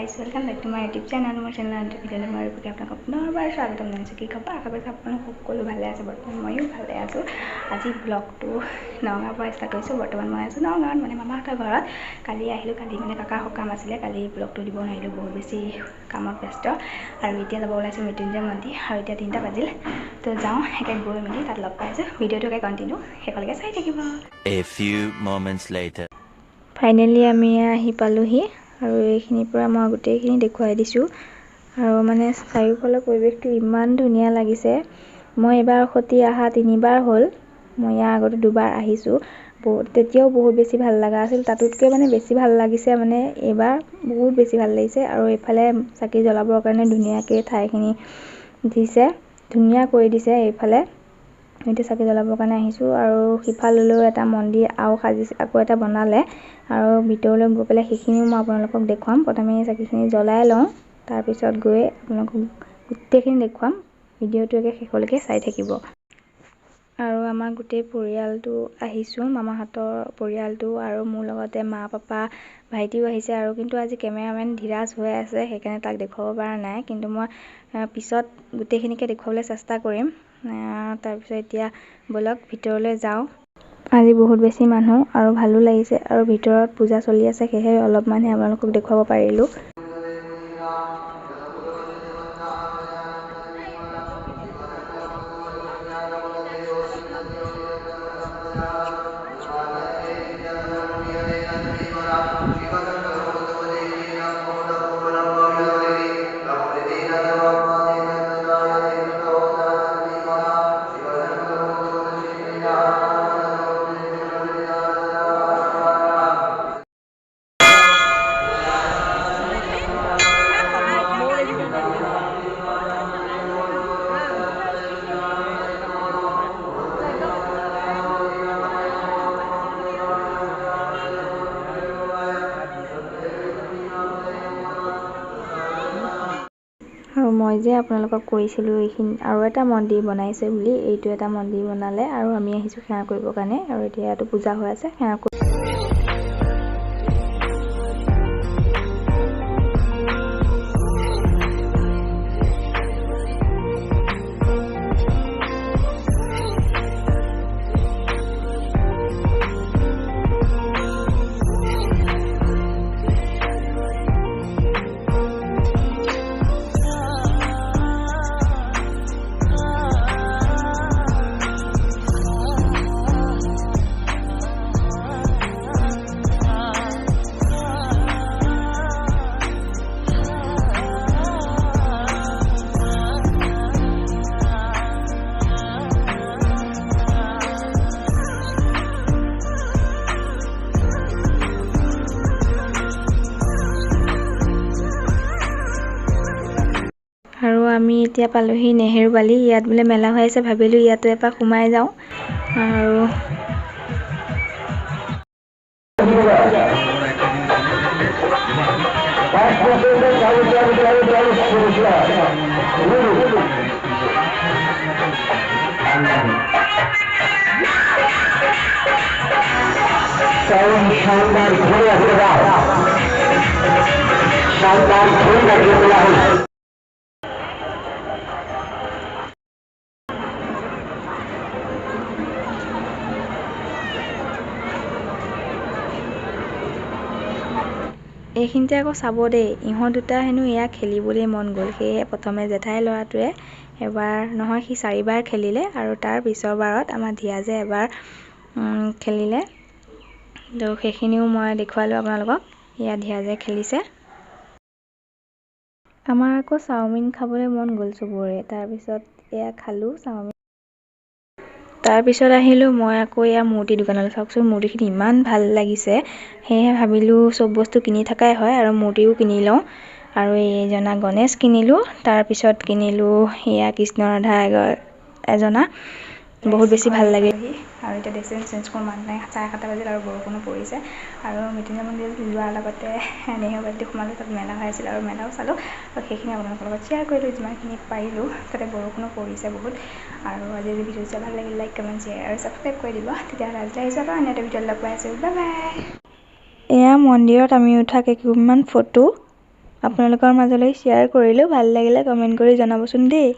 guys, welcome back to my YouTube channel. My channel and video my video आपका पुनर्बार स्वागतम जनाइছো কি খবৰ আশা কৰিছো আপোনালোক সকলো ভালে আছে বৰ্তমান মইও ভালে আছো আজি ব্লগটো নগাঁৱৰ পৰা ষ্টাৰ্ট কৰিছো বৰ্তমান মই আছো নগাঁৱত মানে মামাহঁতৰ ঘৰত কালি আহিলো কালি মানে কাকা সকাম আছিলে কালি ব্লগটো দিব নোৱাৰিলো বহুত বেছি কামত ব্যস্ত আৰু এতিয়া যাব ওলাইছো মৃত্যুঞ্জয় মন্দিৰ আৰু এতিয়া 3টা বাজিল তো যাও একে গৈ মেলি তাত লগ পাইছো ভিডিওটোকে কন্টিনিউ হেকলকে চাই থাকিব A few moments later finally আমি আহি পালোহি আৰু এইখিনি পৰা মই গোটেইখিনি দেখুৱাই দিছো আৰু মানে চাৰিওফালৰ পৰিৱেশটো ইমান ধুনীয়া লাগিছে মই এবাৰ খতি আহা 3বাৰ হ'ল মই আগতে 2বাৰ আহিছো তেতিয়াও বহুত বেছি ভাল লাগা আছিল তাতুতকৈ মানে বেছি ভাল লাগিছে মানে এবাৰ বহুত বেছি ভাল লাগিছে আৰু এফালে চাকি জ্বলাবৰ কাৰণে ধুনীয়াকৈ ঠাইখিনি দিছে ধুনীয়া কৰি দিছে এইফালে এটা চাকি জ্বলাবৰ কাৰণে আহিছো আৰু সিফাললৈও এটা মন্দিৰ আও সাজিছে আকৌ এটা বনালে আৰু ভিতৰলৈ গৈ পেলাই সেইখিনিও মই আপোনালোকক দেখুৱাম প্ৰথমে চাকিখিনি জ্বলাই লওঁ তাৰ পিছত গৈ আপোনালোকক গোটেইখিনি দেখুৱাম ভিডিওটো একে শেষলৈকে চাই থাকিব আৰু আমাৰ গোটেই পৰিয়ালটো আহিছো মামাহঁতৰ পৰিয়ালটো আৰু মোৰ লগতে মা পাপা ভাইটিও আহিছে আৰু কিন্তু আজি কেমেৰামেন ধীৰাজ হৈ আছে সেইকাৰণে তাক দেখুৱাব পৰা নাই কিন্তু মই পিছত গোটেইখিনিকে দেখুৱাবলৈ চেষ্টা কৰিম তাৰ পিছত এতিয়া বলক ভিতৰলৈ যাওঁ আজি বহুত বেছি মানুহ আৰু ভালো লাগিছে আৰু ভিতৰত পূজা চলি আছে সেয়ে অলপ মানে আপোনালোকক দেখুৱাব পাৰিলো আৰু মই যে আপোনালোকক কৈছিলো এইখিনি আৰু এটা মন্দিৰ বনাইছে বুলি এইটো এটা মন্দিৰ বনালে আৰু আমি আহিছো সেৱা কৰিবৰ কাৰণে আৰু এতিয়া এটো পূজা হৈ আছে সেৱা আৰু আমি এতিয়া পালোহি নেহেৰুবালি ইয়াত বলে মেলা হৈ আছে ভাবিলো ইয়াতে এপাক সোমাই যাওঁ আৰু এইখিনিতে আকৌ চাব দেই ইহঁত দুটা হেনো ইয়া খেলিবলৈ মন গ'ল সেয়ে প্ৰথমে জেঠাই ল'ৰাটোৱে এবাৰ নহয় সি 4বাৰ খেলিলে আৰু তাৰ পিছৰ বাৰত আমাৰ ধিয়াজে এবাৰ খেলিলে তো সেইখিনিও মই দেখুৱালো আপোনালোকক ইয়া ধিয়াজে খেলিছে আমাৰ আকৌ চাওমিন খাবলৈ মন গ'ল চবৰে তাৰ পিছত এয়া খালো চাওমিন তাৰ পিছত আহিলো মই আকৌ এয়া মূৰ্তি দোকানলৈ চাওকচোন মূৰ্তিখিনি ইমান ভাল লাগিছে সেয়ে ভাবিলো সব বস্তু কিনি থাকাই হয় আৰু মূৰ্তিও কিনি লওঁ আৰু এই জনা গণেশ কিনিলো তাৰ পিছত কিনিলো এয়া কৃষ্ণ ৰাধা এজনা বহুত বেছি ভাল লাগে আৰু এটা ড্ৰেছিং চেঞ্জ কৰি মানে 7:30 বাজিল আৰু বৰষুণো পৰিছে আৰু মৃত্যুঞ্জয় মন্দিৰ যোৱাৰ লগতে নেহেৰুবালিত সোমালো তাত মেলা হৈ আছিল আৰু মেলাও চালো আৰু সেইখিনি আপোনালোকৰ লগত শ্বেয়াৰ কৰিলো যিমানখিনি পাৰিলো তাতে বৰষুণো পৰিছে বহুত আৰু আজি ভিডিঅ' চাই ভাল লাগিল লাইক কমেণ্ট শ্বেয়াৰ আৰু সাবস্ক্ৰাইব কৰি দিব তেতিয়াহ'লে আজি আহিছো আৰু আন এটা ভিডিঅ'ত লগ পাই আছো বাই বাই এয়া মন্দিৰত আমি উঠা কেইখনমান ফটো আপোনালোকৰ মাজলৈ শ্বেয়াৰ কৰিলোঁ। ভাল লাগিলে কমেণ্ট কৰি জনাবচোন দেই।